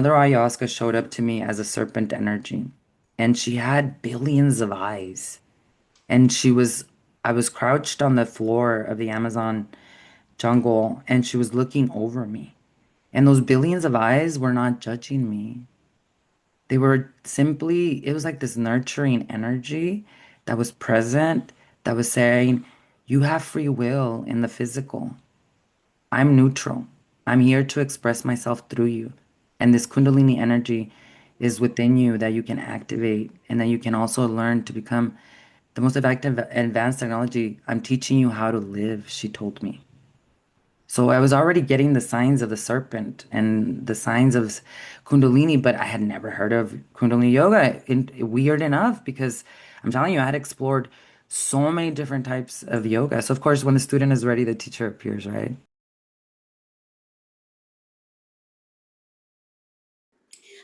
Mother Ayahuasca showed up to me as a serpent energy, and she had billions of eyes. And I was crouched on the floor of the Amazon jungle, and she was looking over me. And those billions of eyes were not judging me. They were simply, it was like this nurturing energy that was present, that was saying, you have free will in the physical. I'm neutral. I'm here to express myself through you. And this Kundalini energy is within you that you can activate and that you can also learn to become the most effective advanced technology. I'm teaching you how to live, she told me. So I was already getting the signs of the serpent and the signs of Kundalini, but I had never heard of Kundalini yoga. Weird enough, because I'm telling you, I had explored so many different types of yoga. So of course, when the student is ready, the teacher appears, right?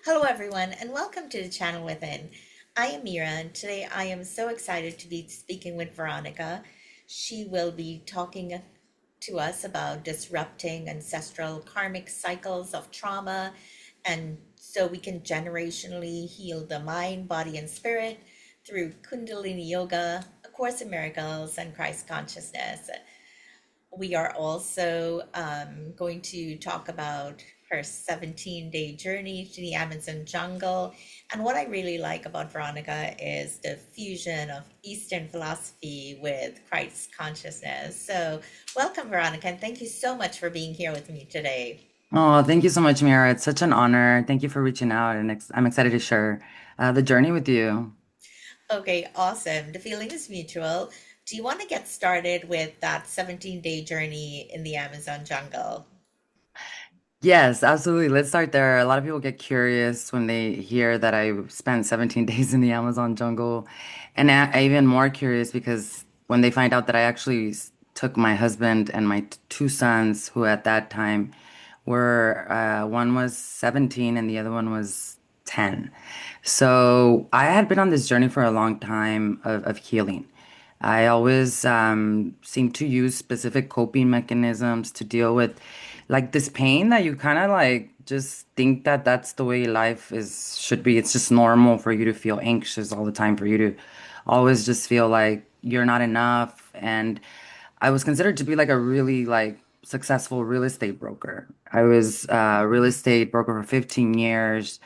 Hello, everyone, and welcome to the channel within. I am Mira, and today I am so excited to be speaking with Veronica. She will be talking to us about disrupting ancestral karmic cycles of trauma, and so we can generationally heal the mind, body, and spirit through Kundalini Yoga, A Course in Miracles, and Christ Consciousness. We are also going to talk about her 17-day journey to the Amazon jungle. And what I really like about Veronica is the fusion of Eastern philosophy with Christ consciousness. So, welcome, Veronica, and thank you so much for being here with me today. Oh, thank you so much, Mira. It's such an honor. Thank you for reaching out, and I'm excited to share the journey with you. Okay, awesome. The feeling is mutual. Do you want to get started with that 17-day journey in the Amazon jungle? Yes, absolutely. Let's start there. A lot of people get curious when they hear that I spent 17 days in the Amazon jungle, and even more curious because when they find out that I actually took my husband and my two sons, who at that time were one was 17 and the other one was 10. So I had been on this journey for a long time of healing. I always seem to use specific coping mechanisms to deal with like this pain that you kind of like just think that that's the way life is should be. It's just normal for you to feel anxious all the time, for you to always just feel like you're not enough. And I was considered to be like a really like successful real estate broker. I was a real estate broker for 15 years.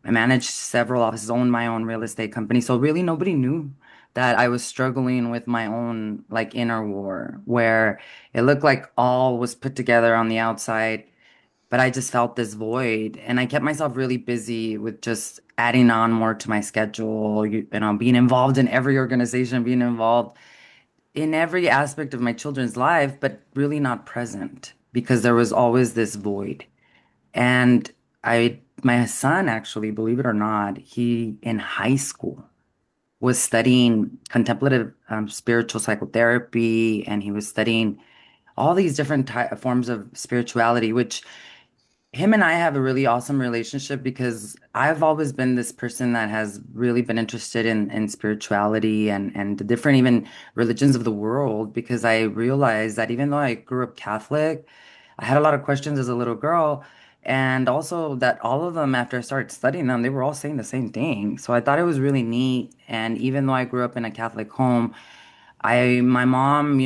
I managed several offices, owned my own real estate company. So really nobody knew that I was struggling with my own like inner war, where it looked like all was put together on the outside, but I just felt this void. And I kept myself really busy with just adding on more to my schedule, being involved in every organization, being involved in every aspect of my children's life, but really not present because there was always this void. And my son actually, believe it or not, he in high school was studying contemplative spiritual psychotherapy, and he was studying all these different forms of spirituality, which him and I have a really awesome relationship because I've always been this person that has really been interested in spirituality and the different even religions of the world, because I realized that even though I grew up Catholic, I had a lot of questions as a little girl. And also that all of them, after I started studying them, they were all saying the same thing. So I thought it was really neat. And even though I grew up in a Catholic home, my mom,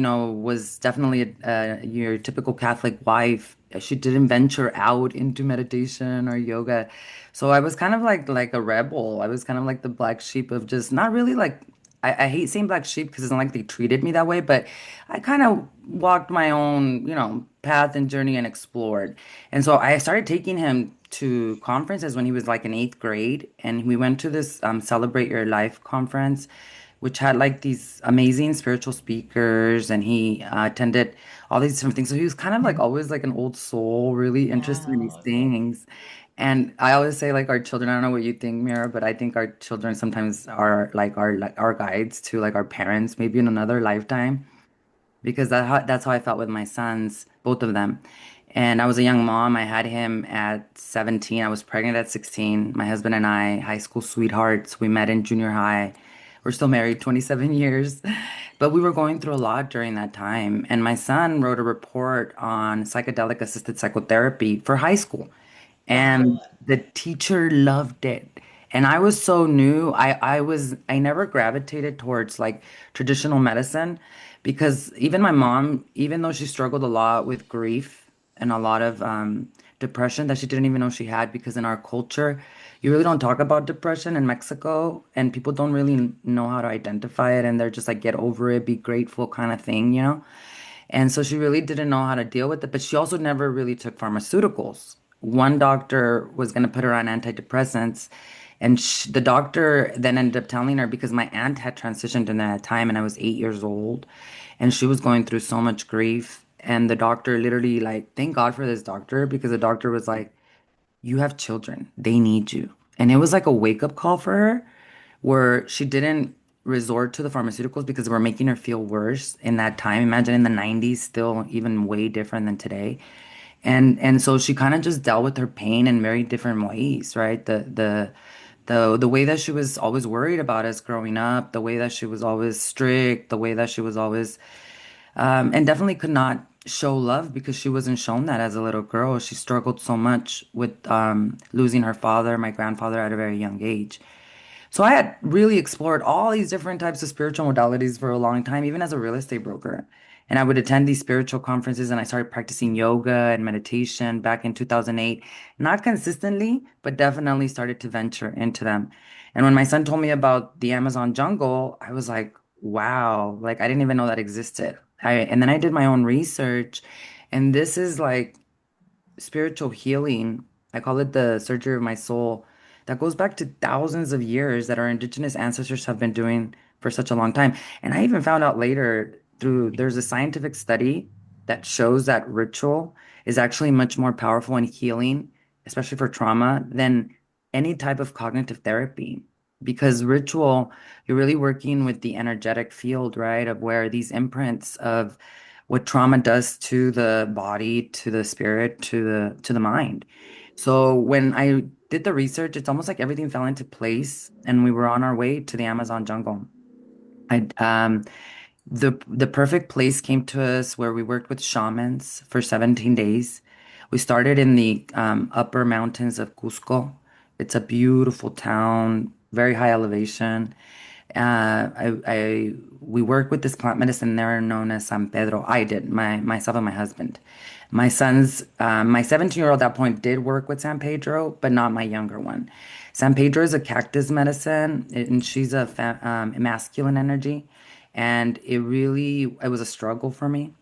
was definitely your typical Catholic wife. She didn't venture out into meditation or yoga. So I was kind of like a rebel. I was kind of like the black sheep of just not really like I hate saying black sheep because it's not like they treated me that way, but I kind of walked my own, path and journey and explored. And so I started taking him to conferences when he was like in eighth grade, and we went to this Celebrate Your Life conference which had like these amazing spiritual speakers, and he attended all these different things. So he was kind of like always like an old soul, really interested in these Wow. things. And I always say like our children, I don't know what you think, Mira, but I think our children sometimes are like our guides to like our parents, maybe in another lifetime, because that's how I felt with my sons, both of them. And I was a young mom. I had him at 17. I was pregnant at 16. My husband and I, high school sweethearts, we met in junior high. We're still married 27 years, but we were going through a lot during that time. And my son wrote a report on psychedelic assisted psychotherapy for high school. and Wow. the teacher loved it. And I was so new. I never gravitated towards like traditional medicine because even my mom, even though she struggled a lot with grief and a lot of depression that she didn't even know she had, because in our culture, you really don't talk about depression in Mexico, and people don't really know how to identify it, and they're just like, get over it, be grateful kind of thing, you know? And so she really didn't know how to deal with it, but she also never really took pharmaceuticals. One doctor was going to put her on antidepressants, and the doctor then ended up telling her because my aunt had transitioned in that time and I was 8 years old, and she was going through so much grief. And the doctor literally, like, thank God for this doctor because the doctor was like, you have children, they need you. And it was like a wake up call for her where she didn't resort to the pharmaceuticals because they were making her feel worse in that time. Imagine in the 90s, still even way different than today. And so she kind of just dealt with her pain in very different ways, right? The way that she was always worried about us growing up, the way that she was always strict, the way that she was always and definitely could not show love because she wasn't shown that as a little girl. She struggled so much with losing her father, my grandfather, at a very young age. So I had really explored all these different types of spiritual modalities for a long time, even as a real estate broker. And I would attend these spiritual conferences and I started practicing yoga and meditation back in 2008. Not consistently, but definitely started to venture into them. And when my son told me about the Amazon jungle, I was like, wow, like I didn't even know that existed. And then I did my own research, and this is like spiritual healing. I call it the surgery of my soul. That goes back to thousands of years that our indigenous ancestors have been doing for such a long time. And I even found out later through there's a scientific study that shows that ritual is actually much more powerful in healing, especially for trauma, than any type of cognitive therapy. Because ritual, you're really working with the energetic field, right? Of where these imprints of what trauma does to the body, to the spirit, to the mind. So when I did the research, it's almost like everything fell into place and we were on our way to the Amazon jungle. I the perfect place came to us where we worked with shamans for 17 days. We started in the upper mountains of Cusco. It's a beautiful town, very high elevation. We work with this plant medicine there known as San Pedro. I did, myself and my husband. My 17-year-old at that point did work with San Pedro, but not my younger one. San Pedro is a cactus medicine, and she's a masculine energy, and it was a struggle for me.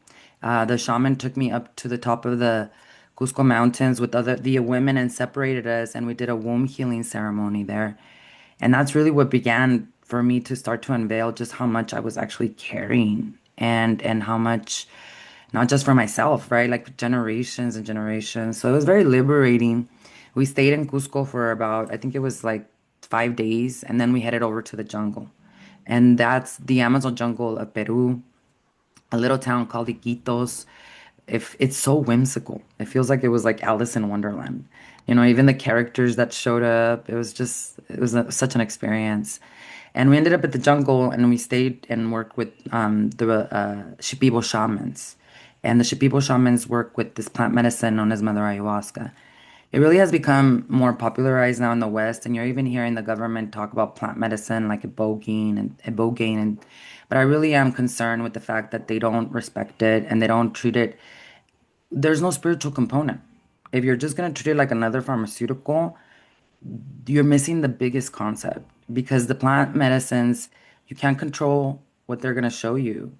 The shaman took me up to the top of the Cusco Mountains with the women and separated us, and we did a womb healing ceremony there. And that's really what began for me to start to unveil just how much I was actually carrying and how much not just for myself, right? Like generations and generations. So it was very liberating. We stayed in Cusco for about, I think it was like 5 days, and then we headed over to the jungle. And that's the Amazon jungle of Peru, a little town called Iquitos. If it's so whimsical, it feels like it was like Alice in Wonderland. You know, even the characters that showed up, such an experience. And we ended up at the jungle and we stayed and worked with the Shipibo shamans. And the Shipibo shamans work with this plant medicine known as Mother Ayahuasca. It really has become more popularized now in the West, and you're even hearing the government talk about plant medicine like ibogaine, and but I really am concerned with the fact that they don't respect it and they don't treat it. There's no spiritual component. If you're just gonna treat it like another pharmaceutical, you're missing the biggest concept because the plant medicines, you can't control what they're gonna show you,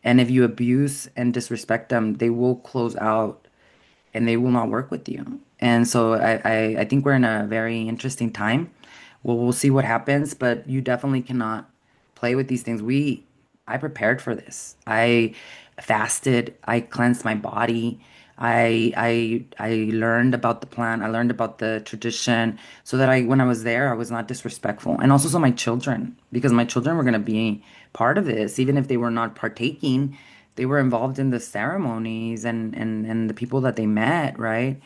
and if you abuse and disrespect them, they will close out and they will not work with you. And so I think we're in a very interesting time. Well, we'll see what happens, but you definitely cannot play with these things. I prepared for this. I fasted. I cleansed my body. I learned about the plant. I learned about the tradition so that when I was there, I was not disrespectful. And also so my children, because my children were going to be part of this, even if they were not partaking, they were involved in the ceremonies and the people that they met, right?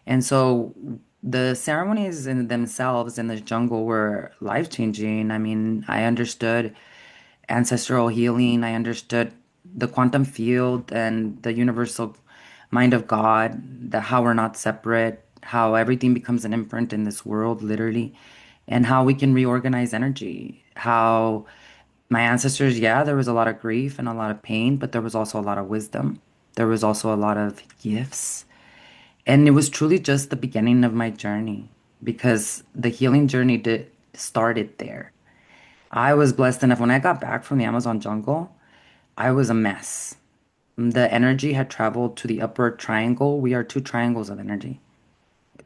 And so the ceremonies in themselves in the jungle were life-changing. I mean, I understood ancestral healing. I understood the quantum field and the universal mind of God, that how we're not separate. how everything becomes an imprint in this world, literally, and how we can reorganize energy. How my ancestors, yeah, there was a lot of grief and a lot of pain, but there was also a lot of wisdom. There was also a lot of gifts. And it was truly just the beginning of my journey because the healing journey did started there. I was blessed enough when I got back from the Amazon jungle, I was a mess. The energy had traveled to the upper triangle. We are two triangles of energy.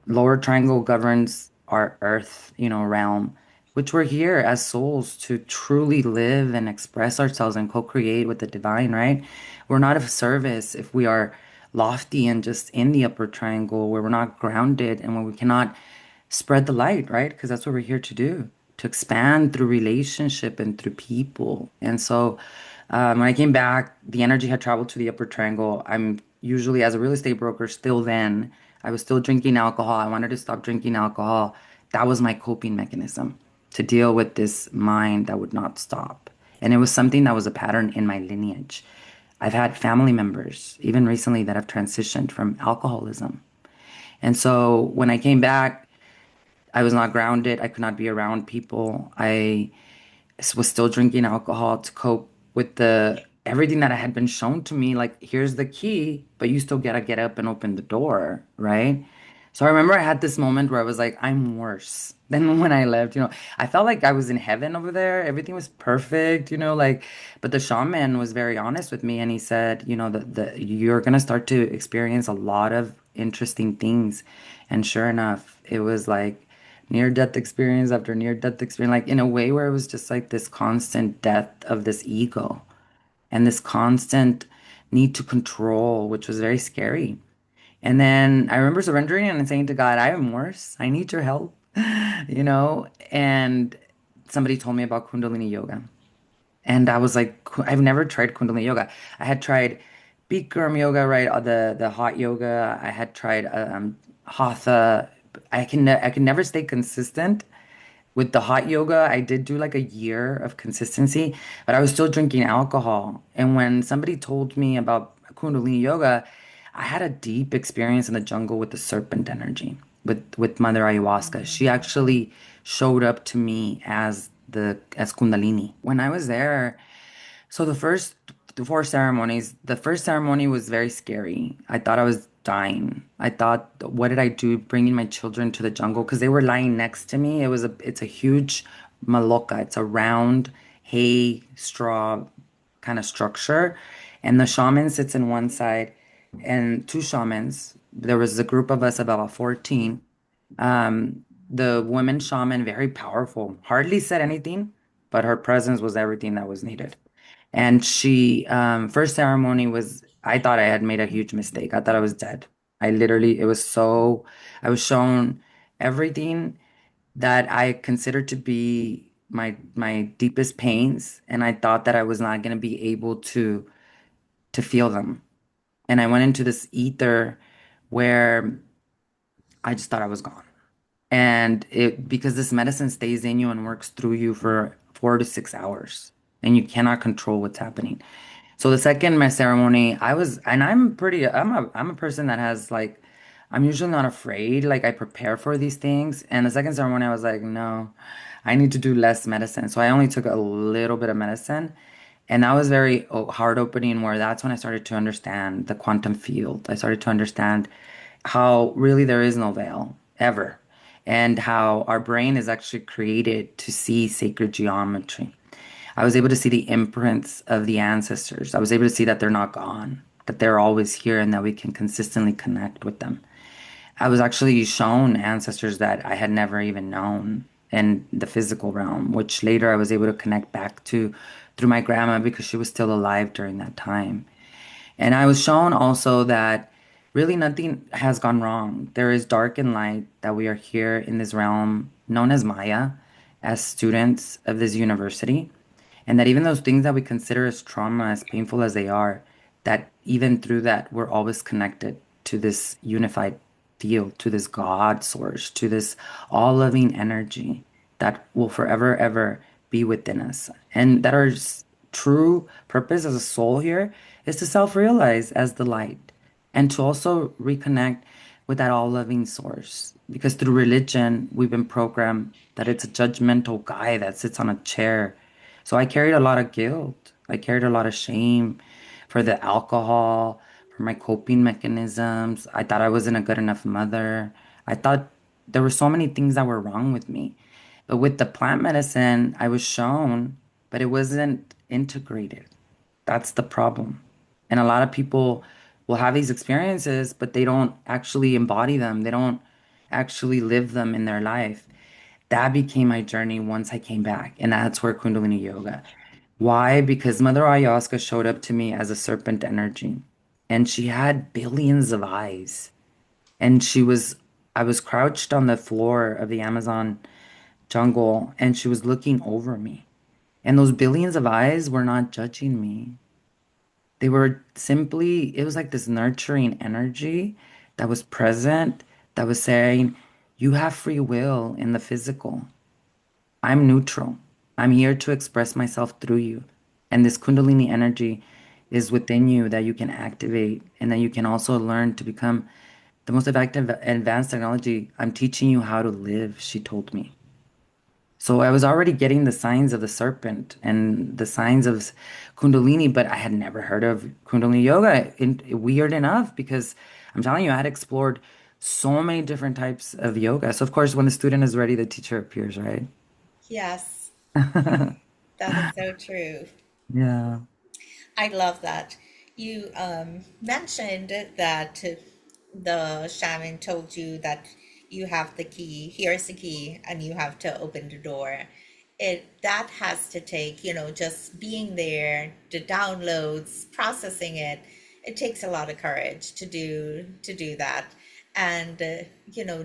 Lower triangle governs our earth, realm, which we're here as souls to truly live and express ourselves and co-create with the divine, right? We're not of service if we are lofty and just in the upper triangle where we're not grounded and where we cannot spread the light, right? Because that's what we're here to do, to expand through relationship and through people. And so when I came back, the energy had traveled to the upper triangle. I'm usually, as a real estate broker, still then, I was still drinking alcohol. I wanted to stop drinking alcohol. That was my coping mechanism to deal with this mind that would not stop. And it was something that was a pattern in my lineage. I've had family members, even recently, that have transitioned from alcoholism. And so when I came back, I was not grounded. I could not be around people. I was still drinking alcohol to cope with the everything that had been shown to me. Like, here's the key, but you still gotta get up and open the door, right? So I remember I had this moment where I was like, I'm worse than when I left. I felt like I was in heaven over there. Everything was perfect, like, but the shaman was very honest with me and he said, that you're gonna start to experience a lot of interesting things. And sure enough, it was like near death experience after near death experience, like in a way where it was just like this constant death of this ego and this constant need to control, which was very scary. And then I remember surrendering and saying to God, I am worse. I need your help, and somebody told me about Kundalini yoga. And I was like, I've never tried Kundalini yoga. I had tried Bikram yoga, right? The hot yoga. I had tried Hatha. I can never stay consistent with the hot yoga. I did do like a year of consistency, but I was still drinking alcohol. And when somebody told me about Kundalini yoga, I had a deep experience in the jungle with the serpent energy, with Mother Ayahuasca. She actually showed up to me as Kundalini. When I was there, so the four ceremonies, the first ceremony was very scary. I thought I was dying. I thought, what did I do bringing my children to the jungle? Because they were lying next to me. It's a huge maloca. It's a round hay straw kind of structure, and the shaman sits in one side, and two shamans. There was a group of us, about 14. The woman shaman, very powerful, hardly said anything, but her presence was everything that was needed. And first ceremony was, I thought I had made a huge mistake. I thought I was dead. It was so, I was shown everything that I considered to be my deepest pains, and I thought that I was not going to be able to feel them. And I went into this ether where I just thought I was gone. And because this medicine stays in you and works through you for 4 to 6 hours, and you cannot control what's happening. So the second my ceremony, and I'm a person that has like, I'm usually not afraid. Like, I prepare for these things. And the second ceremony, I was like, no, I need to do less medicine. So I only took a little bit of medicine. And that was very heart opening, where that's when I started to understand the quantum field. I started to understand how really there is no veil ever, and how our brain is actually created to see sacred geometry. I was able to see the imprints of the ancestors. I was able to see that they're not gone, that they're always here, and that we can consistently connect with them. I was actually shown ancestors that I had never even known in the physical realm, which later I was able to connect back to through my grandma because she was still alive during that time. And I was shown also that really nothing has gone wrong. There is dark and light, that we are here in this realm known as Maya, as students of this university. And that even those things that we consider as trauma, as painful as they are, that even through that, we're always connected to this unified field, to this God source, to this all loving energy that will forever, ever be within us. And that our true purpose as a soul here is to self realize as the light, and to also reconnect with that all-loving source. Because through religion, we've been programmed that it's a judgmental guy that sits on a chair. So I carried a lot of guilt. I carried a lot of shame for the alcohol, for my coping mechanisms. I thought I wasn't a good enough mother. I thought there were so many things that were wrong with me. But with the plant medicine, I was shown, but it wasn't integrated. That's the problem. And a lot of people will have these experiences, but they don't actually embody them. They don't actually live them in their life. That became my journey once I came back. And that's where Kundalini Yoga. Why? Because Mother Ayahuasca showed up to me as a serpent energy. And she had billions of eyes. And I was crouched on the floor of the Amazon jungle, and she was looking over me. And those billions of eyes were not judging me. They were simply, it was like this nurturing energy that was present, that was saying, you have free will in the physical. I'm neutral. I'm here to express myself through you. And this Kundalini energy is within you that you can activate and that you can also learn to become the most effective advanced technology. I'm teaching you how to live, she told me. So I was already getting the signs of the serpent and the signs of Kundalini, but I had never heard of Kundalini yoga. Weird enough, because I'm telling you, I had explored so many different types of yoga. So of course, when the student is ready, the teacher appears, right? Yes, that is so true. Yeah. I love that. You mentioned that the shaman told you that you have the key, here's the key, and you have to open the door. It that has to take, just being there, the downloads, processing it. It takes a lot of courage to do that. And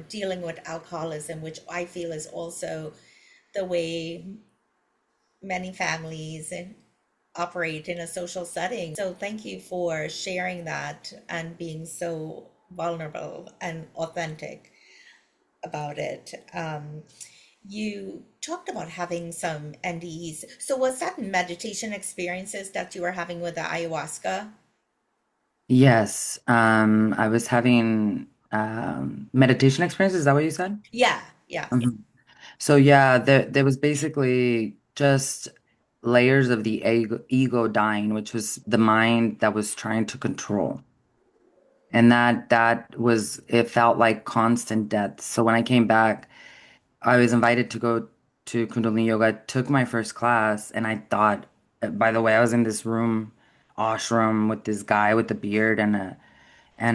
dealing with alcoholism, which I feel is also the way many families operate in a social setting. So thank you for sharing that and being so vulnerable and authentic about it. You talked about having some NDEs. So was that meditation experiences that you were having with the ayahuasca? Yes. I was having meditation experience. Is that what you said? Yeah, yes. Mhm. So yeah, there was basically just layers of the ego dying, which was the mind that was trying to control. And that was it felt like constant death. So when I came back, I was invited to go to Kundalini Yoga. I took my first class and I thought, by the way, I was in this room, ashram with this guy with a beard and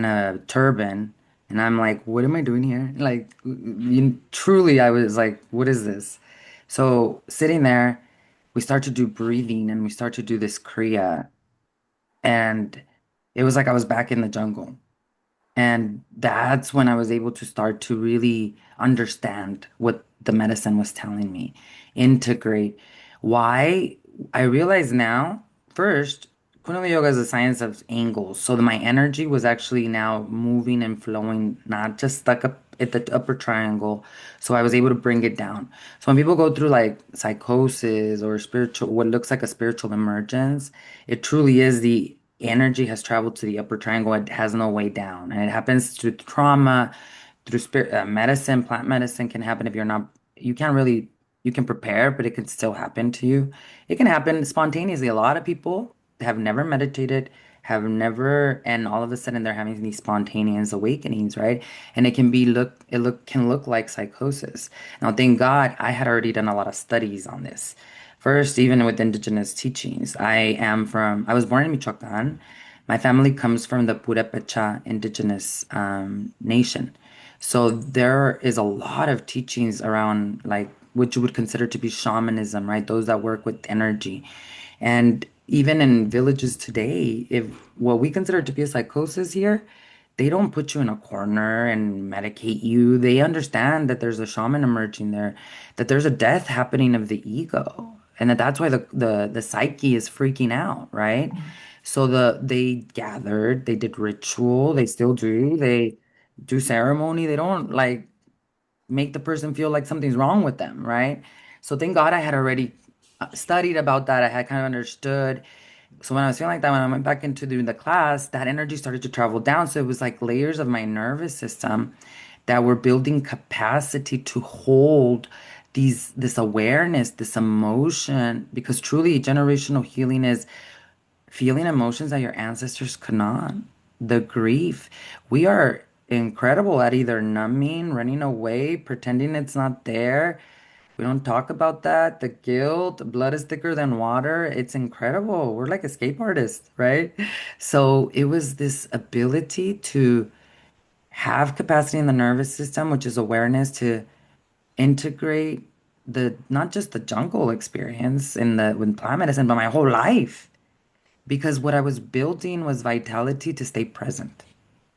a turban. And I'm like, what am I doing here? Like, truly, I was like, what is this? So sitting there, we start to do breathing and we start to do this Kriya. And it was like I was back in the jungle. And that's when I was able to start to really understand what the medicine was telling me, integrate. Why? I realize now, first, Kundalini Yoga is a science of angles. So my energy was actually now moving and flowing, not just stuck up at the upper triangle. So I was able to bring it down. So when people go through like psychosis or spiritual, what looks like a spiritual emergence, it truly is the energy has traveled to the upper triangle. It has no way down. And it happens through trauma, through spirit, medicine, plant medicine can happen if you're not, you can't really, you can prepare, but it can still happen to you. It can happen spontaneously. A lot of people have never meditated, have never, and all of a sudden they're having these spontaneous awakenings, right? And it can be can look like psychosis. Now, thank God I had already done a lot of studies on this. First, even with indigenous teachings, I was born in Michoacan. My family comes from the Purepecha indigenous nation. So there is a lot of teachings around like what you would consider to be shamanism, right? Those that work with energy. And even in villages today, if what we consider to be a psychosis here, they don't put you in a corner and medicate you. They understand that there's a shaman emerging there, that there's a death happening of the ego, and that's why the psyche is freaking out, right? So they gathered, they did ritual, they still do, they do ceremony. They don't like make the person feel like something's wrong with them, right? So thank God I had already studied about that. I had kind of understood. So when I was feeling like that, when I went back into doing the class, that energy started to travel down. So it was like layers of my nervous system that were building capacity to hold this awareness, this emotion, because truly generational healing is feeling emotions that your ancestors could not. The grief. We are incredible at either numbing, running away, pretending it's not there. We don't talk about that. The guilt, blood is thicker than water. It's incredible. We're like escape artists, right? So it was this ability to have capacity in the nervous system, which is awareness to integrate the not just the jungle experience in the with plant medicine, but my whole life. Because what I was building was vitality to stay present,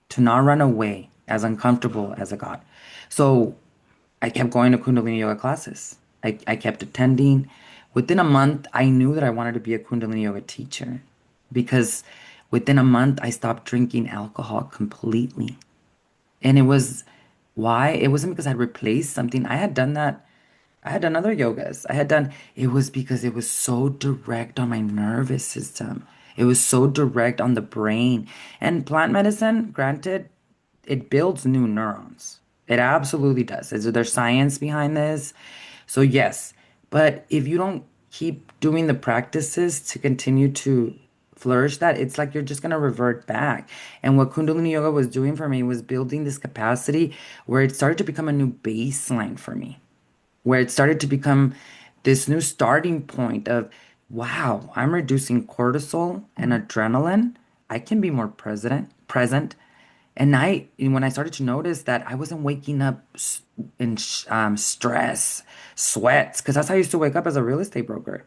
to not run away as uncomfortable as it got. So I kept going to Kundalini yoga classes. I kept attending. Within a month, I knew that I wanted to be a Kundalini yoga teacher because within a month, I stopped drinking alcohol completely. And it was why? It wasn't because I'd replaced something. I had done that. I had done other yogas. It was because it was so direct on my nervous system. It was so direct on the brain. And plant medicine, granted, it builds new neurons. It absolutely does. There's science behind this. So yes, but if you don't keep doing the practices to continue to flourish that, it's like you're just going to revert back. And what Kundalini Yoga was doing for me was building this capacity where it started to become a new baseline for me, where it started to become this new starting point of, wow, I'm reducing cortisol and adrenaline. I can be more present. And when I started to notice that I wasn't waking up in stress, sweats, because that's how I used to wake up as a real estate broker.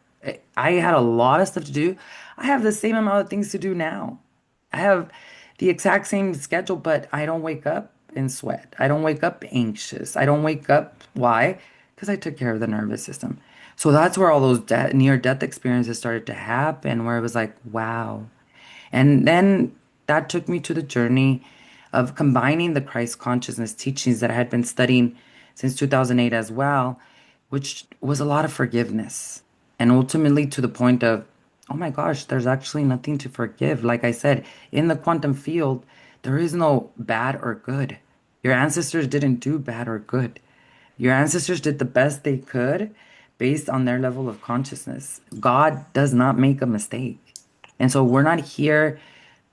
I had a lot of stuff to do. I have the same amount of things to do now. I have the exact same schedule, but I don't wake up in sweat. I don't wake up anxious. I don't wake up. Why? Because I took care of the nervous system. So that's where all those near-death experiences started to happen, where it was like, wow. And then that took me to the journey of combining the Christ consciousness teachings that I had been studying since 2008 as well, which was a lot of forgiveness. And ultimately to the point of, oh my gosh, there's actually nothing to forgive. Like I said, in the quantum field, there is no bad or good. Your ancestors didn't do bad or good. Your ancestors did the best they could based on their level of consciousness. God does not make a mistake. And so we're not here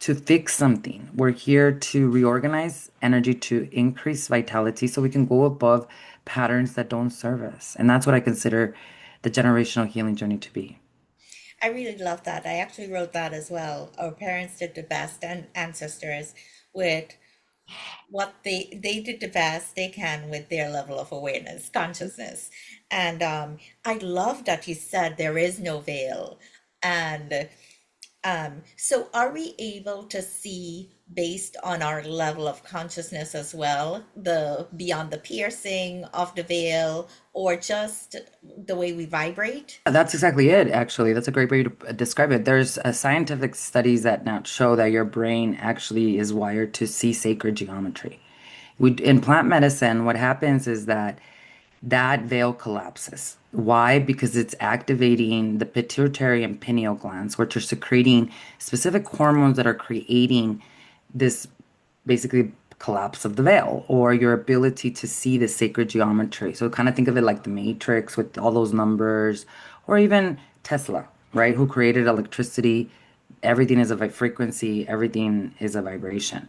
to fix something. We're here to reorganize energy to increase vitality so we can go above patterns that don't serve us. And that's what I consider the generational healing journey to be. I really love that. I actually wrote that as well. Our parents did the best, and ancestors with what they did the best they can with their level of awareness, consciousness. And I love that you said there is no veil. And so are we able to see based on our level of consciousness as well, the beyond the piercing of the veil, or just the way we vibrate? That's exactly it, actually. That's a great way to describe it. There's scientific studies that now show that your brain actually is wired to see sacred geometry. In plant medicine, what happens is that that veil collapses. Why? Because it's activating the pituitary and pineal glands, which are secreting specific hormones that are creating this basically collapse of the veil or your ability to see the sacred geometry. So kind of think of it like the Matrix with all those numbers, or even Tesla, right? Who created electricity. Everything is a frequency, everything is a vibration.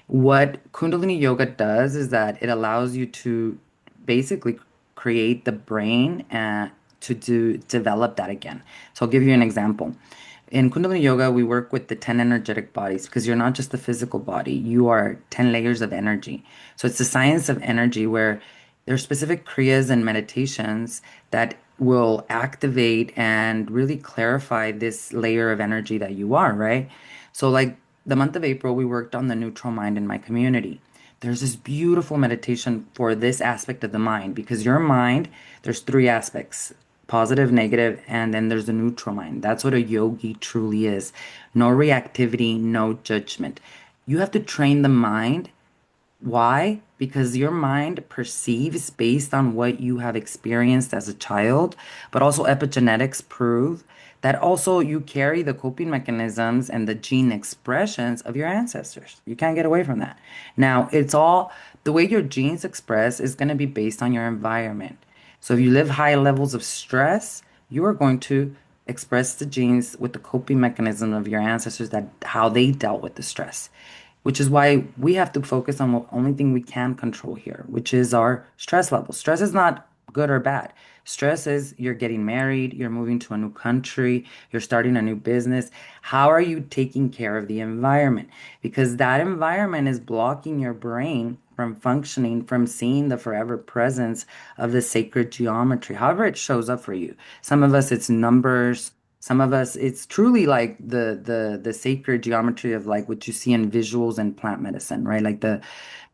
What Kundalini Yoga does is that it allows you to basically create the brain to develop that again. So I'll give you an example. In Kundalini Yoga, we work with the 10 energetic bodies because you're not just the physical body, you are 10 layers of energy. So it's the science of energy where there are specific kriyas and meditations that will activate and really clarify this layer of energy that you are, right? So, like the month of April, we worked on the neutral mind in my community. There's this beautiful meditation for this aspect of the mind because your mind, there's three aspects: positive, negative, and then there's the neutral mind. That's what a yogi truly is. No reactivity, no judgment. You have to train the mind Why? Because your mind perceives based on what you have experienced as a child, but also epigenetics prove that also you carry the coping mechanisms and the gene expressions of your ancestors. You can't get away from that. Now, it's all the way your genes express is going to be based on your environment. So if you live high levels of stress, you are going to express the genes with the coping mechanism of your ancestors that how they dealt with the stress, which is why we have to focus on the only thing we can control here, which is our stress level. Stress is not good or bad. Stress is you're getting married, you're moving to a new country, you're starting a new business. How are you taking care of the environment? Because that environment is blocking your brain from functioning, from seeing the forever presence of the sacred geometry, however it shows up for you. Some of us, it's numbers. Some of us, it's truly like the sacred geometry of like what you see in visuals and plant medicine, right? Like the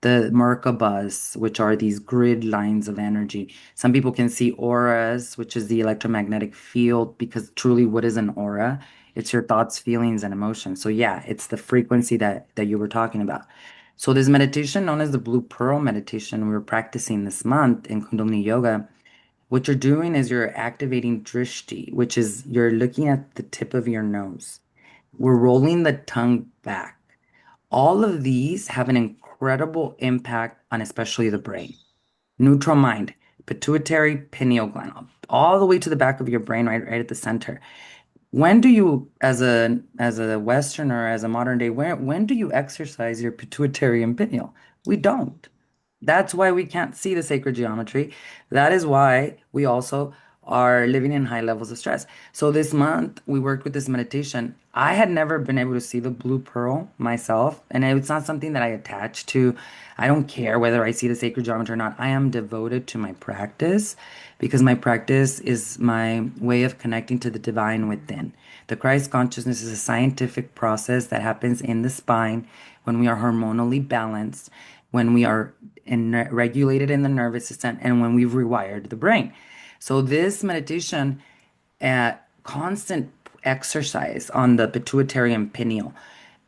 Merkabas, which are these grid lines of energy. Some people can see auras, which is the electromagnetic field, because truly, what is an aura? It's your thoughts, feelings, and emotions. So yeah, it's the frequency that you were talking about. So this meditation, known as the Blue Pearl meditation, we were practicing this month in Kundalini Yoga. What you're doing is you're activating drishti, which is you're looking at the tip of your nose. We're rolling the tongue back. All of these have an incredible impact on especially the brain. Neutral mind, pituitary pineal gland, all the way to the back of your brain, right at the center. When do you, as a Westerner, as a modern day, when do you exercise your pituitary and pineal? We don't. That's why we can't see the sacred geometry. That is why we also are living in high levels of stress. So this month we worked with this meditation. I had never been able to see the blue pearl myself, and it's not something that I attach to. I don't care whether I see the sacred geometry or not. I am devoted to my practice because my practice is my way of connecting to the divine within. The Christ consciousness is a scientific process that happens in the spine when we are hormonally balanced, when we are regulated in the nervous system, and when we've rewired the brain. So this meditation, constant exercise on the pituitary and pineal,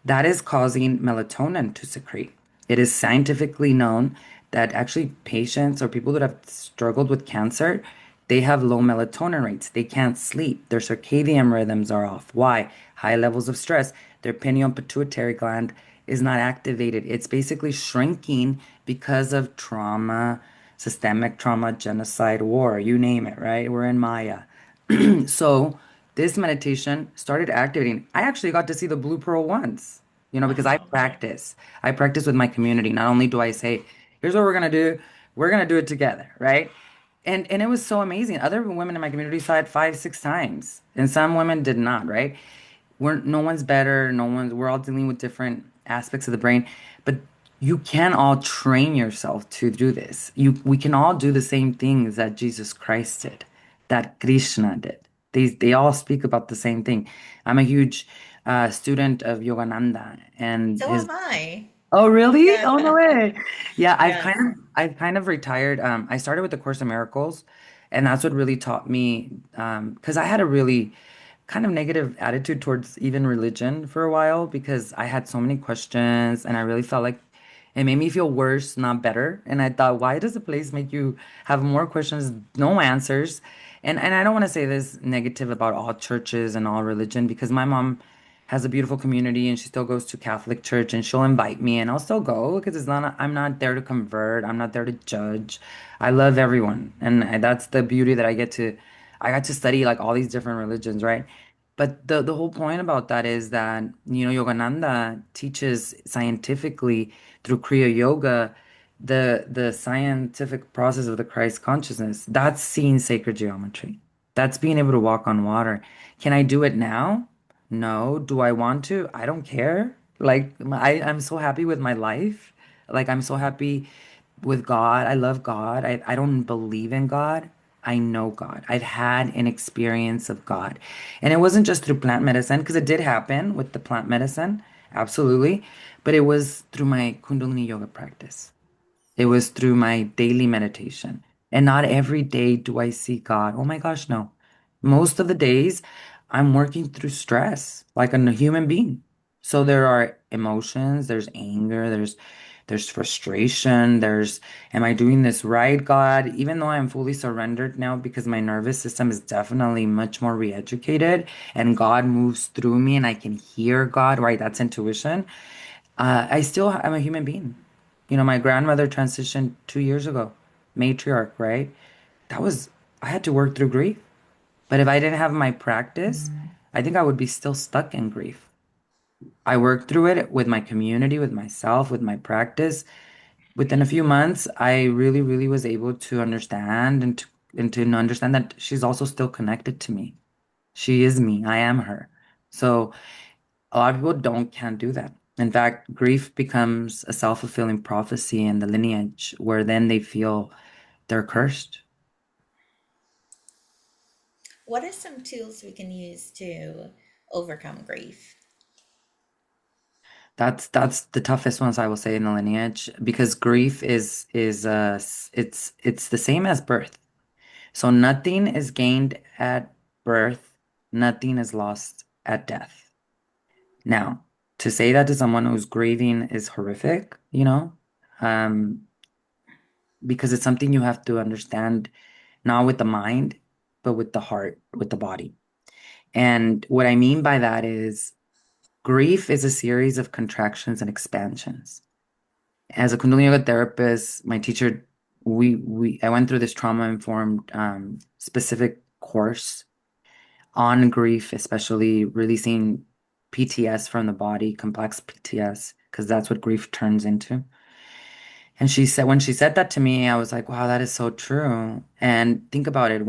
that is causing melatonin to secrete. It is scientifically known that actually patients or people that have struggled with cancer, they have low melatonin rates. They can't sleep. Their circadian rhythms are off. Why? High levels of stress. Their pineal pituitary gland is not activated. It's basically shrinking because of trauma, systemic trauma, genocide, war, you name it, right? We're in Maya. So this meditation started activating. I actually got to see the Blue Pearl once, because I Wow. practice. I practice with my community. Not only do I say, here's what we're gonna do it together, right? And it was so amazing. Other women in my community saw it 5, 6 times, and some women did not, right? No one's better, we're all dealing with different aspects of the brain, but you can all train yourself to do this. We can all do the same things that Jesus Christ did, that Krishna did. They all speak about the same thing. I'm a huge student of Yogananda and So his. am I. Oh, really? Oh, no Yeah. way. Yeah, Yes. I've kind of retired. I started with the Course of Miracles, and that's what really taught me, because I had a really kind of negative attitude towards even religion for a while because I had so many questions and I really felt like it made me feel worse, not better. And I thought, why does the place make you have more questions, no answers? And I don't want to say this negative about all churches and all religion because my mom has a beautiful community and she still goes to Catholic church and she'll invite me and I'll still go because I'm not there to convert. I'm not there to judge. I love everyone. And that's the beauty that I got to study like all these different religions, right? But the whole point about that is that, Yogananda teaches scientifically through Kriya Yoga the scientific process of the Christ consciousness. That's seeing sacred geometry. That's being able to walk on water. Can I do it now? No. Do I want to? I don't care. Like I'm so happy with my life. Like I'm so happy with God. I love God. I don't believe in God. I know God. I've had an experience of God. And it wasn't just through plant medicine, because it did happen with the plant medicine, absolutely. But it was through my Kundalini yoga practice. It was through my daily meditation. And not every day do I see God. Oh my gosh, no. Most of the days, I'm working through stress like a human being. So there are emotions, there's anger, there's frustration, there's, am I doing this right, God? Even though I'm fully surrendered now because my nervous system is definitely much more re-educated and God moves through me and I can hear God, right? That's intuition. I still am a human being. My grandmother transitioned 2 years ago, matriarch, right? That was, I had to work through grief. But if I didn't have my practice, I think I would be still stuck in grief. I worked through it with my community, with myself, with my practice. Within a few months, I really, really was able to understand and to understand that she's also still connected to me. She is me. I am her. So a lot of people can't do that. In fact, grief becomes a self-fulfilling prophecy in the lineage where then they feel they're cursed. What are some tools we can use to overcome grief? That's the toughest ones I will say in the lineage because grief it's the same as birth. So nothing is gained at birth, nothing is lost at death. Now, to say that to someone who's grieving is horrific, um, because it's something you have to understand, not with the mind, but with the heart, with the body. And what I mean by that is grief is a series of contractions and expansions. As a Kundalini yoga therapist, my teacher, I went through this trauma-informed specific course on grief, especially releasing PTS from the body, complex PTS, because that's what grief turns into. And when she said that to me, I was like, wow, that is so true. And think about it,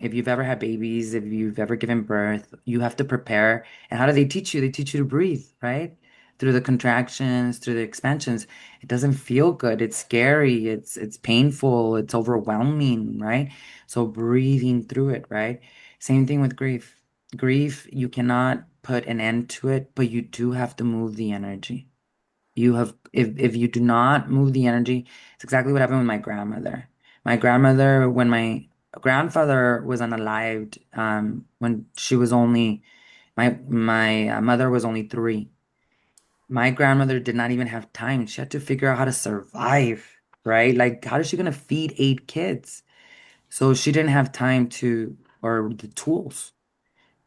if you've ever had babies, if you've ever given birth, you have to prepare. And how do they teach you? They teach you to breathe, right? Through the contractions, through the expansions. It doesn't feel good. It's scary. It's painful. It's overwhelming, right? So breathing through it, right? Same thing with grief. Grief, you cannot put an end to it, but you do have to move the energy. If you do not move the energy, it's exactly what happened with my grandmother. My grandmother, when my grandfather was unalived, when she was only my mother was only 3. My grandmother did not even have time. She had to figure out how to survive, right? Like, how is she gonna feed 8 kids? So she didn't have time or the tools.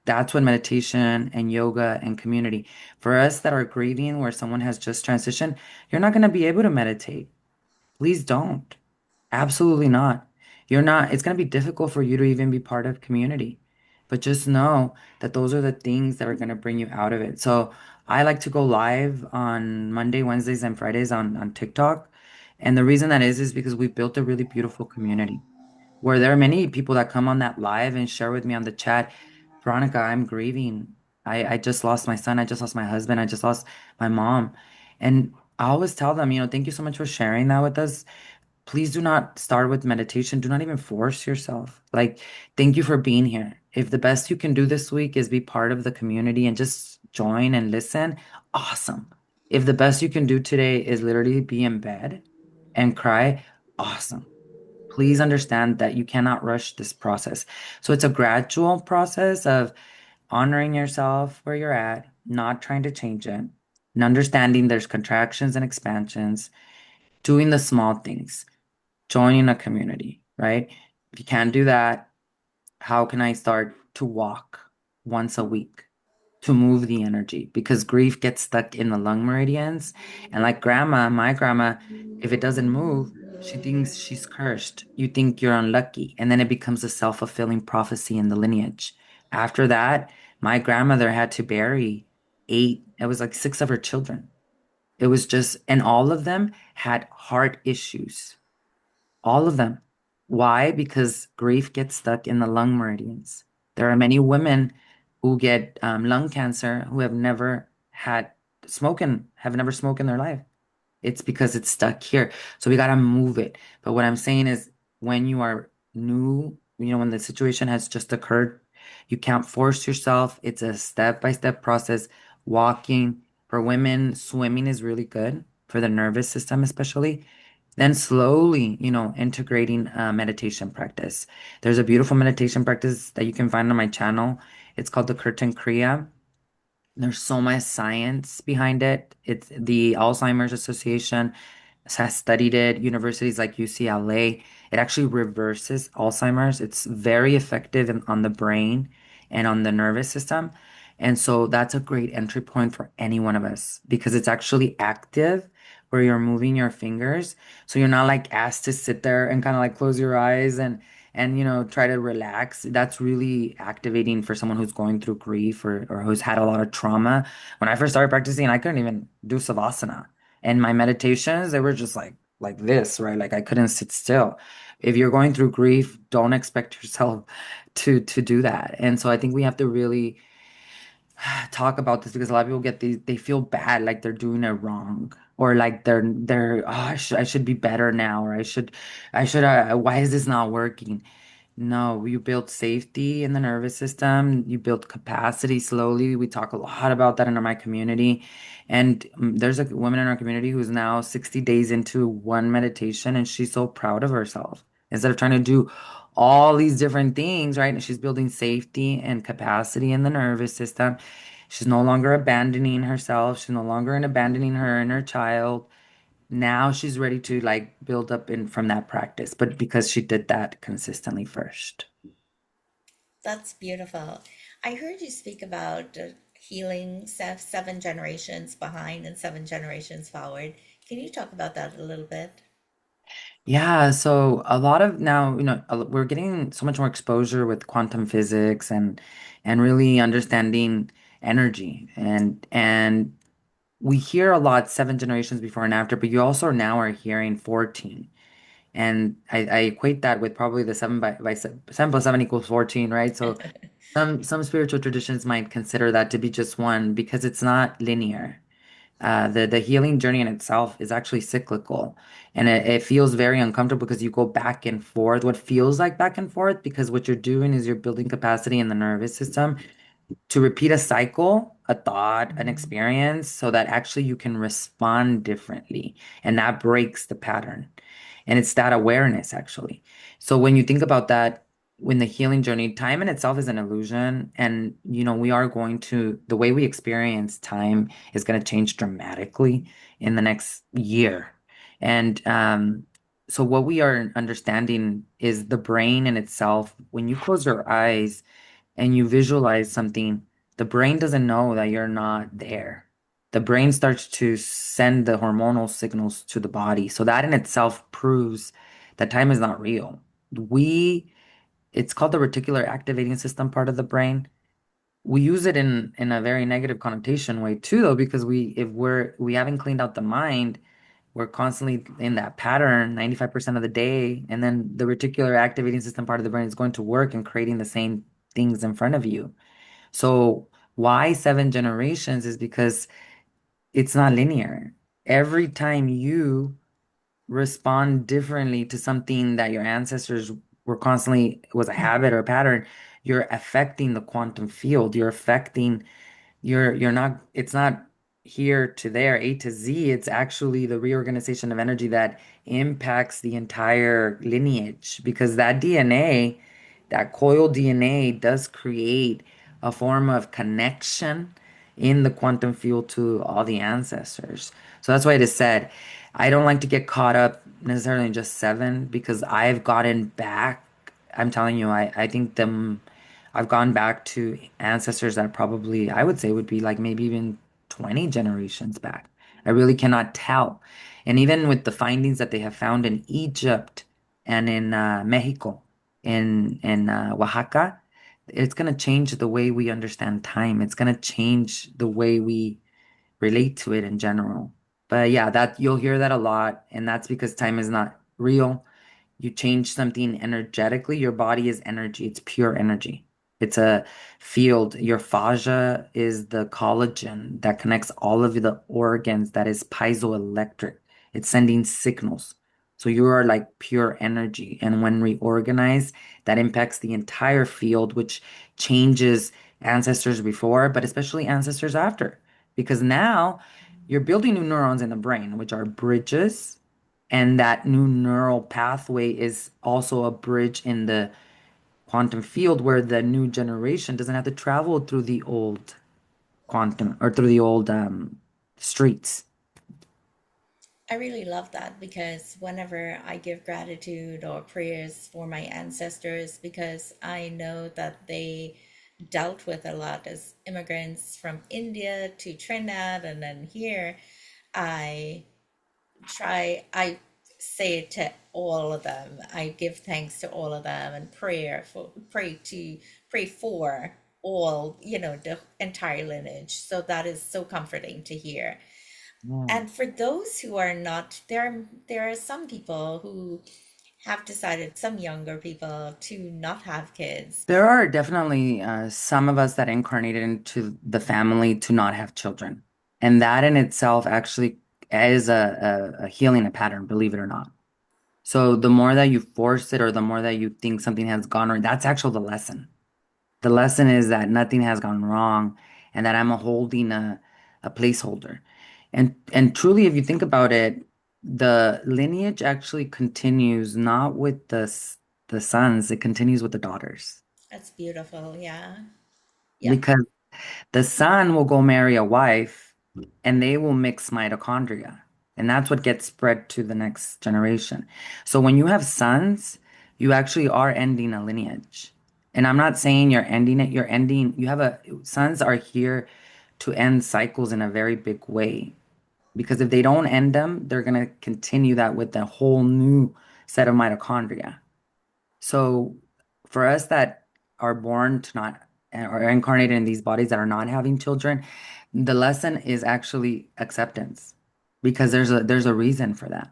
That's when meditation and yoga and community. For us that are grieving, where someone has just transitioned, you're not going to be able to meditate. Please don't. Absolutely not. You're not, it's going to be difficult for you to even be part of community. But just know that those are the things that are going to bring you out of it. So I like to go live on Monday, Wednesdays, and Fridays on TikTok. And the reason that is because we've built a really beautiful community where there are many people that come on that live and share with me on the chat, Veronica, I'm grieving. I just lost my son. I just lost my husband. I just lost my mom. And I always tell them, thank you so much for sharing that with us. Please do not start with meditation. Do not even force yourself. Like, thank you for being here. If the best you can do this week is be part of the community and just join and listen, awesome. If the best you can do today is literally be in bed and cry, awesome. Please understand that you cannot rush this process. So it's a gradual process of honoring yourself where you're at, not trying to change it, and understanding there's contractions and expansions, doing the small things, joining a community, right? If you can't do that, how can I start to walk once a week to move the energy? Because grief gets stuck in the lung meridians. And like my grandma, if it doesn't move, she thinks she's cursed. You think you're unlucky. And then it becomes a self-fulfilling prophecy in the lineage. After that, my grandmother had to bury 8, it was like 6 of her children. It was just, and all of them had heart issues. All of them. Why? Because grief gets stuck in the lung meridians. There are many women who get lung cancer who have never smoked in their life. It's because it's stuck here. So we gotta move it. But what I'm saying is when you are new, when the situation has just occurred, you can't force yourself. It's a step-by-step process. Walking for women, swimming is really good for the nervous system, especially. Then slowly, integrating meditation practice. There's a beautiful meditation practice that you can find on my channel. It's called the Curtain Kriya. There's so much science behind it. It's the Alzheimer's Association has studied it. Universities like UCLA, it actually reverses Alzheimer's. It's very effective on the brain and on the nervous system. And so that's a great entry point for any one of us because it's actually active where you're moving your fingers. So you're not like asked to sit there and kind of like close your eyes and try to relax. That's really activating for someone who's going through grief or who's had a lot of trauma. When I first started practicing, I couldn't even do savasana. And my meditations, they were just like this, right? Like I couldn't sit still. If you're going through grief, don't expect yourself to do that. And so I think we have to really talk about this because a lot of people get these, they feel bad, like they're doing it wrong. Or like they're oh I should be better now, or I should why is this not working? No, you build safety in the nervous system. You build capacity slowly. We talk a lot about that in my community. And there's a woman in our community who's now 60 days into one meditation, and she's so proud of herself. Instead of trying to do all these different things, right? And she's building safety and capacity in the nervous system. She's no longer abandoning herself. She's no longer abandoning her inner child. Now she's ready to like build up in from that practice, but because she did that consistently first. That's beautiful. I heard you speak about healing seven generations behind and seven generations forward. Can you talk about that a little bit? Yeah, so a lot of now, we're getting so much more exposure with quantum physics and really understanding energy and we hear a lot 7 generations before and after, but you also now are hearing 14. And I equate that with probably the 7 plus 7 equals 14, right? So some spiritual traditions might consider that to be just one because it's not linear. The healing journey in itself is actually cyclical, and it feels very uncomfortable because you go back and forth. What feels like back and forth because what you're doing is you're building capacity in the nervous system to repeat a cycle, a thought, an Mhm. experience, so that actually you can respond differently. And that breaks the pattern. And it's that awareness, actually. So when you think about that, when the healing journey, time in itself is an illusion. And, we are going to, the way we experience time is going to change dramatically in the next year. And, so what we are understanding is the brain in itself. When you close your eyes, and you visualize something, the brain doesn't know that you're not there. The brain starts to send the hormonal signals to the body. So that in itself proves that time is not real. We, it's called the reticular activating system part of the brain. We use it in a very negative connotation way too, though, because we haven't cleaned out the mind, we're constantly in that pattern 95% of the day, and then the reticular activating system part of the brain is going to work and creating the same things in front of you. So why 7 generations is because it's not linear. Every time you respond differently to something that your ancestors were constantly was a habit or a pattern, you're affecting the quantum field. You're affecting you're not it's not here to there, A to Z. It's actually the reorganization of energy that impacts the entire lineage because that DNA, that coil DNA does create a form of connection in the quantum field to all the ancestors. So that's why it is said, I don't like to get caught up necessarily in just 7 because I've gotten back. I'm telling you, I think I've gone back to ancestors that probably I would say would be like maybe even 20 generations back. I really cannot tell. And even with the findings that they have found in Egypt and in Mexico, in Oaxaca, it's going to change the way we understand time. It's going to change the way we relate to it in general. But yeah, that you'll hear that a lot, and that's because time is not real. You change something energetically, your body is energy, it's pure energy. It's a field. Your fascia is the collagen that connects all of the organs that is piezoelectric. It's sending signals. So you are like pure energy. And when reorganized, that impacts the entire field, which changes ancestors before, but especially ancestors after. Because now you're building new neurons in the brain, which are bridges, and that new neural pathway is also a bridge in the quantum field where the new generation doesn't have to travel through the old. quantum or through the old streets. I really love that because whenever I give gratitude or prayers for my ancestors, because I know that they dealt with a lot as immigrants from India to Trinidad and then here, I I say to all of them, I give thanks to all of them and pray for all, the entire lineage. So that is so comforting to hear. Yeah. And for those who are not, there are some people who have decided, some younger people, to not have kids. There are definitely some of us that incarnated into the family to not have children. And that in itself actually is a healing a pattern, believe it or not. So the more that you force it or the more that you think something has gone wrong, that's actually the lesson. The lesson is that nothing has gone wrong and that I'm holding a placeholder. And truly, if you think about it, the lineage actually continues not with the sons, it continues with the daughters. That's beautiful. Yeah. Yep. Because the son will go marry a wife and they will mix mitochondria. And that's what gets spread to the next generation. So when you have sons, you actually are ending a lineage. And I'm not saying you're ending it, you're ending, you have sons are here to end cycles in a very big way. Because if they don't end them, they're going to continue that with a whole new set of mitochondria. So for us that are born to not or incarnated in these bodies that are not having children, the lesson is actually acceptance because there's a reason for that.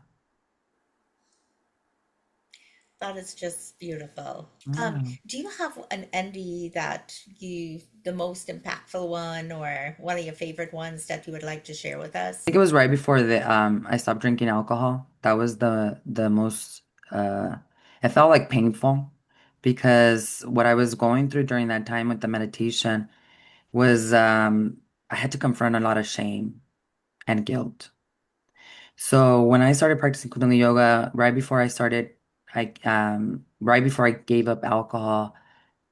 That is just beautiful. Yeah. Do you have an NDE that the most impactful one or one of your favorite ones that you would like to share with I us? think it was right before the I stopped drinking alcohol. That was the most it felt like painful because what I was going through during that time with the meditation was I had to confront a lot of shame and guilt. So when I started practicing Kundalini yoga, right before I gave up alcohol,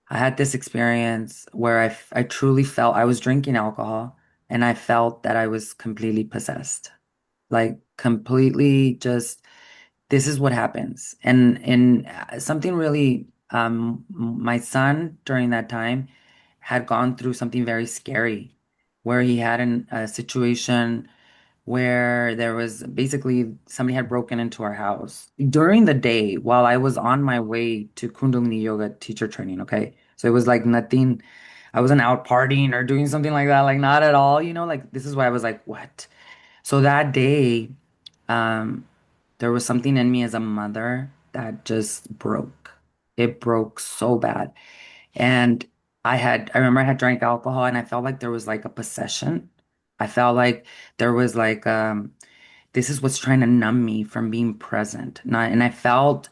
I had this experience where I truly felt I was drinking alcohol and I felt that I was completely possessed. Like completely just this is what happens. And something really my son during that time had gone through something very scary where he had a situation where there was basically somebody had broken into our house during the day while I was on my way to Kundalini yoga teacher training. Okay. So it was like nothing, I wasn't out partying or doing something like that, like not at all, like this is why I was like, what? So that day, um, there was something in me as a mother that just broke. It broke so bad. And I remember I had drank alcohol and I felt like there was like a possession. I felt like there was like, this is what's trying to numb me from being present. And I felt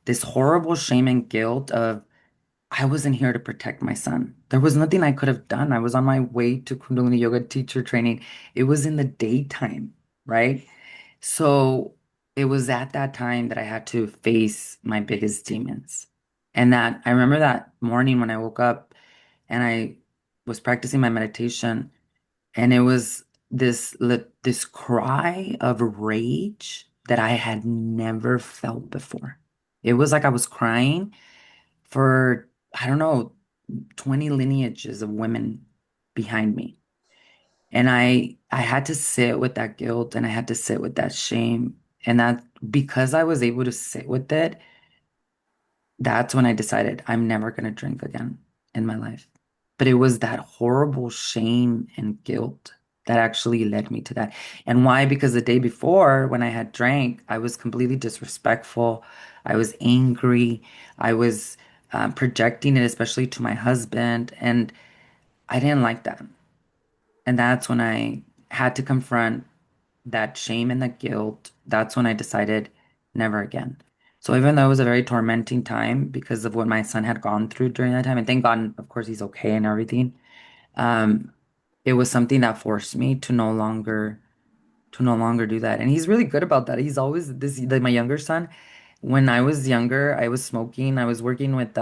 this horrible shame and guilt of, I wasn't here to protect my son. There was nothing I could have done. I was on my way to Kundalini yoga teacher training. It was in the daytime, right? So it was at that time that I had to face my biggest demons. And that I remember that morning when I woke up and I was practicing my meditation, and it was this cry of rage that I had never felt before. It was like I was crying for, I don't know, 20 lineages of women behind me. And I had to sit with that guilt and I had to sit with that shame. And that because I was able to sit with it, that's when I decided I'm never going to drink again in my life. But it was that horrible shame and guilt that actually led me to that. And why? Because the day before, when I had drank, I was completely disrespectful. I was angry. I was projecting it, especially to my husband. And I didn't like that. And that's when I had to confront that shame and that guilt. That's when I decided never again. So even though it was a very tormenting time because of what my son had gone through during that time, and thank God, of course, he's okay and everything. Um, it was something that forced me to no longer do that. And he's really good about that. He's always my younger son. When I was younger, I was smoking. I was working with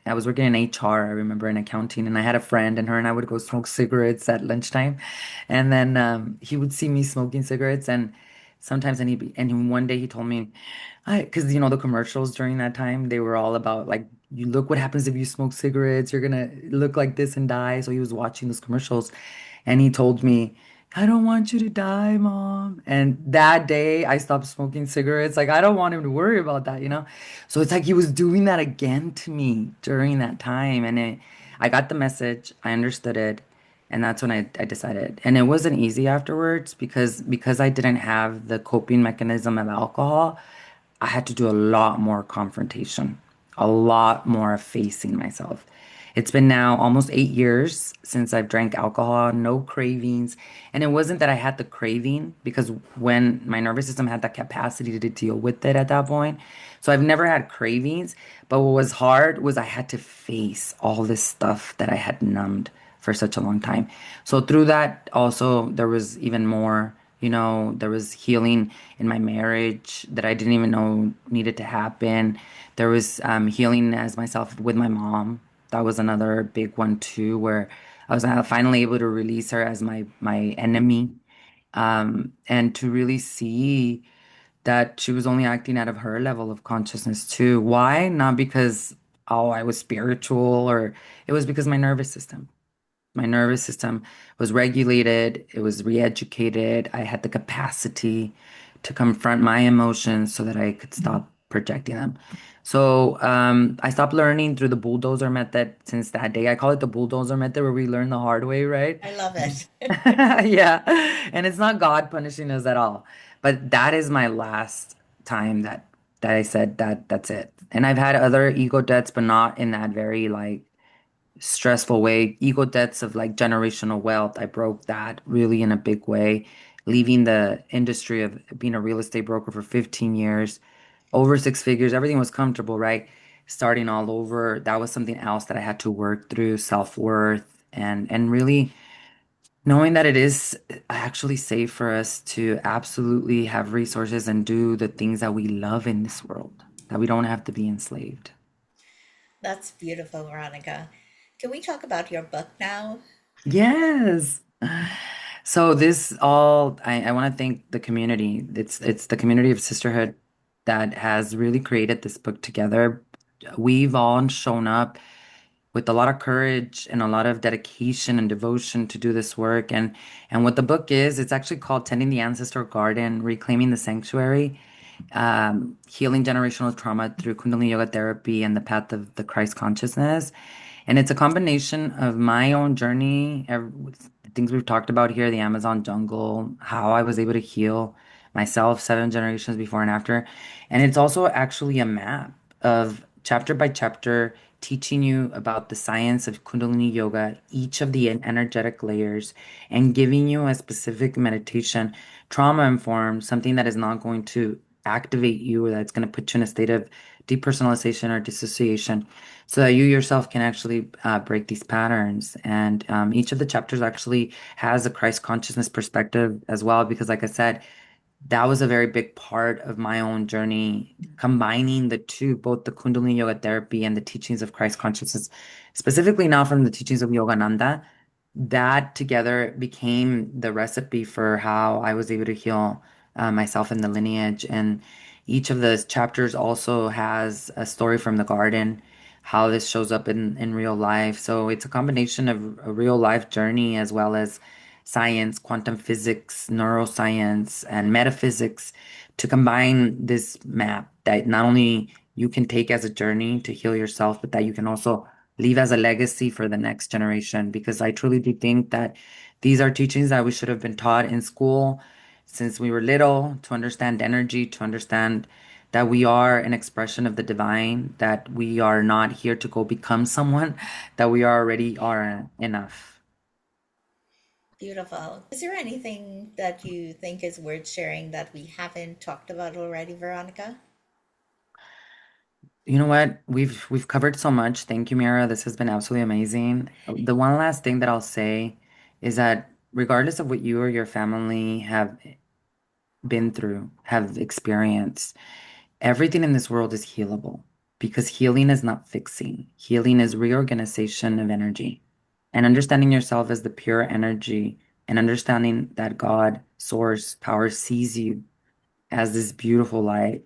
I was working in HR, I remember in accounting, and I had a friend, and her and I would go smoke cigarettes at lunchtime. And then he would see me smoking cigarettes, and sometimes, and one day he told me, because the commercials during that time, they were all about like, you look what happens if you smoke cigarettes, you're gonna look like this and die. So he was watching those commercials, and he told me, I don't want you to die, Mom. And that day, I stopped smoking cigarettes. Like, I don't want him to worry about that. So it's like he was doing that again to me during that time. And I got the message, I understood it. And that's when I decided. And it wasn't easy afterwards because I didn't have the coping mechanism of alcohol. I had to do a lot more confrontation, a lot more facing myself. It's been now almost 8 years since I've drank alcohol, no cravings. And it wasn't that I had the craving because when my nervous system had that capacity to deal with it at that point. So I've never had cravings. But what was hard was I had to face all this stuff that I had numbed for such a long time. So through that, also, there was even more. There was healing in my marriage that I didn't even know needed to happen. There was healing as myself with my mom. That was another big one too, where I was finally able to release her as my enemy, and to really see that she was only acting out of her level of consciousness too. Why? Not because I was spiritual, or it was because my nervous system. My nervous system was regulated, it was re-educated. I had the capacity to confront my emotions so that I could stop projecting them. So I stopped learning through the bulldozer method since that day. I call it the bulldozer method where we learn the hard way, right? I love it. Yeah. And it's not God punishing us at all. But that is my last time that I said that's it. And I've had other ego deaths, but not in that very like stressful way. Ego debts of like generational wealth. I broke that really in a big way, leaving the industry of being a real estate broker for 15 years, over six figures. Everything was comfortable, right? Starting all over. That was something else that I had to work through, self-worth and really knowing that it is actually safe for us to absolutely have resources and do the things that we love in this world, that we don't have to be enslaved. That's beautiful, Veronica. Can we talk about your book now? Yes. So this all I want to thank the community. It's the community of sisterhood that has really created this book together. We've all shown up with a lot of courage and a lot of dedication and devotion to do this work. And what the book is, it's actually called Tending the Ancestral Garden, Reclaiming the Sanctuary, Healing Generational Trauma Through Kundalini Yoga Therapy and the Path of the Christ Consciousness. And it's a combination of my own journey, the things we've talked about here, the Amazon jungle, how I was able to heal myself 7 generations before and after. And it's also actually a map of chapter by chapter teaching you about the science of Kundalini yoga, each of the energetic layers, and giving you a specific meditation, trauma informed, something that is not going to activate you or that's going to put you in a state of depersonalization or dissociation so that you yourself can actually break these patterns. And each of the chapters actually has a Christ consciousness perspective as well, because, like I said, that was a very big part of my own journey, combining the two, both the Kundalini yoga therapy and the teachings of Christ consciousness, specifically now from the teachings of Yogananda. That together became the recipe for how I was able to heal myself in the lineage. And each of the chapters also has a story from the garden, how this shows up in real life. So it's a combination of a real life journey as well as science, quantum physics, neuroscience, and metaphysics to combine this map that not only you can take as a journey to heal yourself, but that you can also leave as a legacy for the next generation. Because I truly do think that these are teachings that we should have been taught in school since we were little to understand energy, to understand that we are an expression of the divine, that we are not here to go become someone, that we already are enough. Beautiful. Is there anything that you think is worth sharing that we haven't talked about already, Veronica? You know what? We've covered so much. Thank you, Mira. This has been absolutely amazing. The one last thing that I'll say is that regardless of what you or your family have been through, have experienced, everything in this world is healable. because healing is not fixing. Healing is reorganization of energy and understanding yourself as the pure energy and understanding that God, source, power sees you as this beautiful light.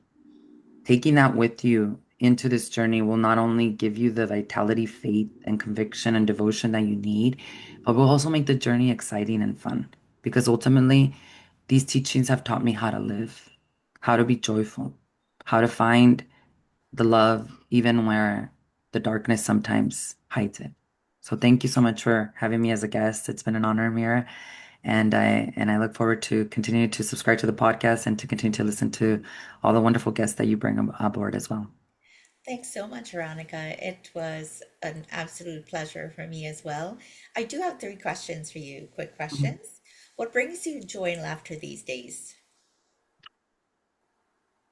Taking that with you into this journey will not only give you the vitality, faith, and conviction and devotion that you need, but will also make the journey exciting and fun. Because ultimately, these teachings have taught me how to live, how to be joyful, how to find the love even where the darkness sometimes hides it. So thank you so much for having me as a guest. It's been an honor, Mira, and I look forward to continuing to subscribe to the podcast and to continue to listen to all the wonderful guests that you bring aboard as well. Thanks so much, Veronica. It was an absolute pleasure for me as well. I do have three questions for you, quick questions. What brings you joy and laughter these days?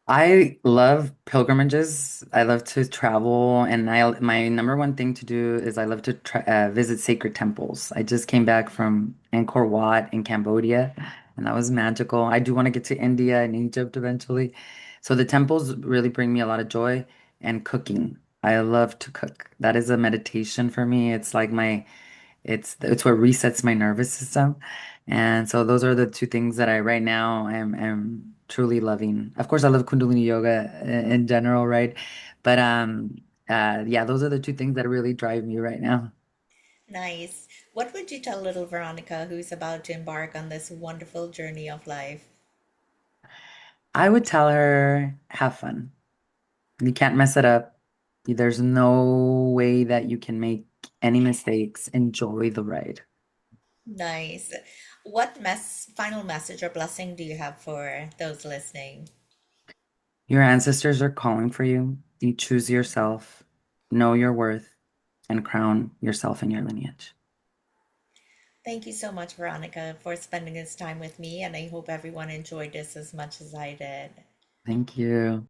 I love pilgrimages. I love to travel, and I my number one thing to do is I love to visit sacred temples. I just came back from Angkor Wat in Cambodia, and that was magical. I do want to get to India and Egypt eventually. So the temples really bring me a lot of joy and cooking. I love to cook. That is a meditation for me. It's like my it's what resets my nervous system. And so those are the two things that I right now am truly loving. Of course, I love Kundalini yoga in general, right? But yeah, those are the two things that really drive me right now. Nice. What would you tell little Veronica who's about to embark on this wonderful journey of life? I would tell her, have fun. You can't mess it up. There's no way that you can make any mistakes. Enjoy the ride. Nice. What final message or blessing do you have for those listening? Your ancestors are calling for you. You choose yourself, know your worth, and crown yourself in your lineage. Thank you so much, Veronica, for spending this time with me, and I hope everyone enjoyed this as much as I did. Thank you.